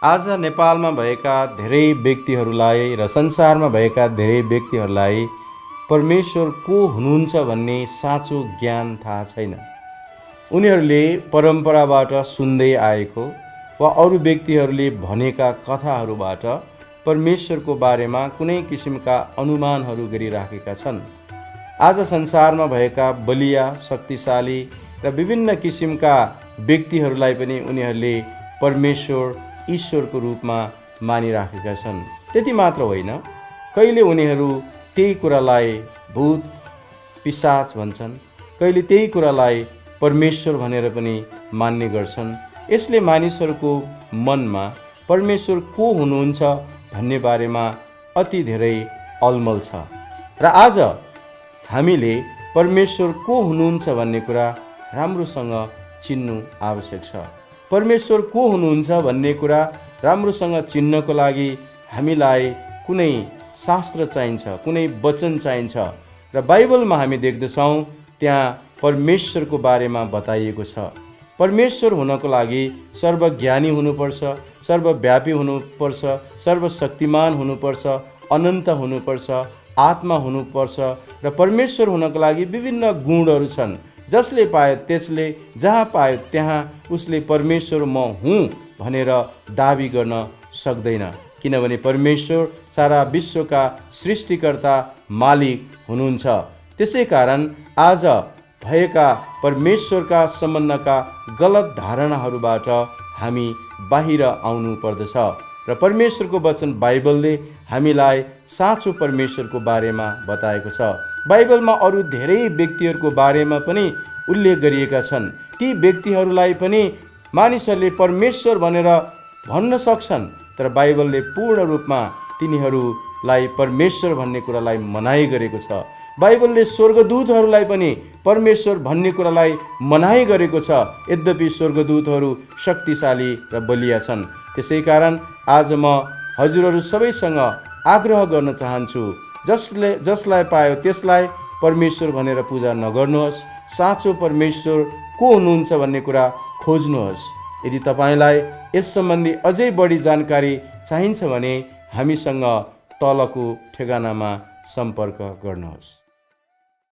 आज नेपालमा भएका धेरै व्यक्तिहरूलाई र संसारमा भएका धेरै व्यक्तिहरूलाई परमेश्वर को हुनुहुन्छ भन्ने साँचो ज्ञान थाहा छैन। उनीहरूले परम्पराबाट सुन्दै आएको वा अरू व्यक्तिहरूले भनेका कथाहरूबाट परमेश्वरको बारेमा कुनै किसिमका अनुमानहरू गरिराखेका छन्। आज संसारमा भएका बलिया, शक्तिशाली र विभिन्न किसिमका व्यक्तिहरूलाई पनि उनीहरूले परमेश्वर ईश्वरको रूपमा मानिराखेका छन्। त्यति मात्र होइन, कहिले उनीहरू त्यही कुरालाई भूत पिशाच भन्छन्, कहिले त्यही कुरालाई परमेश्वर भनेर पनि मान्ने गर्छन्। यसले मानिसहरूको मनमा परमेश्वर को हुनुहुन्छ भन्ने बारेमा अति धेरै अलमल छ। र आज हामीले परमेश्वर को हुनुहुन्छ भन्ने कुरा राम्रोसँग चिन्नु आवश्यक छ। परमेश्वर को हुनुहुन्छ भन्ने कुरा राम्रोसँग चिन्नको लागि हामीलाई कुनै शास्त्र चाहिन्छ, कुनै वचन चाहिन्छ। र बाइबलमा हामी देख्दछौँ त्यहाँ परमेश्वरको बारेमा बताइएको छ। परमेश्वर हुनको लागि सर्वज्ञानी हुनुपर्छ, सर्वव्यापी हुनुपर्छ, सर्वशक्तिमान हुनुपर्छ, अनन्त हुनुपर्छ, आत्मा हुनुपर्छ। र परमेश्वर हुनको लागि विभिन्न गुणहरू छन्। जसले पायो त्यसले, जहाँ पायो त्यहाँ उसले परमेश्वर म हुँ भनेर दाबी गर्न सक्दैन, किनभने परमेश्वर सारा विश्वका सृष्टिकर्ता, मालिक हुनुहुन्छ। त्यसै कारण आज भएका परमेश्वरका सम्बन्धका गलत धारणाहरूबाट हामी बाहिर आउनु पर्दछ। र परमेश्वरको वचन बाइबलले हामीलाई साँचो परमेश्वरको बारेमा बताएको छ। बाइबलमा अरू धेरै व्यक्तिहरूको बारेमा पनि उल्लेख गरिएका छन्। ती व्यक्तिहरूलाई पनि मानिसहरूले परमेश्वर भनेर भन्न सक्छन्, तर बाइबलले पूर्ण रूपमा तिनीहरूलाई परमेश्वर भन्ने कुरालाई मनाइ गरेको छ। बाइबलले स्वर्गदूतहरूलाई पनि परमेश्वर भन्ने कुरालाई मनाइ गरेको छ, यद्यपि स्वर्गदूतहरू शक्तिशाली र बलिया छन्। त्यसै कारण आज म हजुरहरू सबैसँग आग्रह गर्न चाहन्छु, जसलाई पायो त्यसलाई परमेश्वर भनेर पूजा नगर्नुहोस्। साँचो परमेश्वर को हुनुहुन्छ भन्ने कुरा खोज्नुहोस्। यदि तपाईँलाई यस सम्बन्धी अझै बढी जानकारी चाहिन्छ भने हामीसँग तलको ठेगानामा सम्पर्क गर्नुहोस्।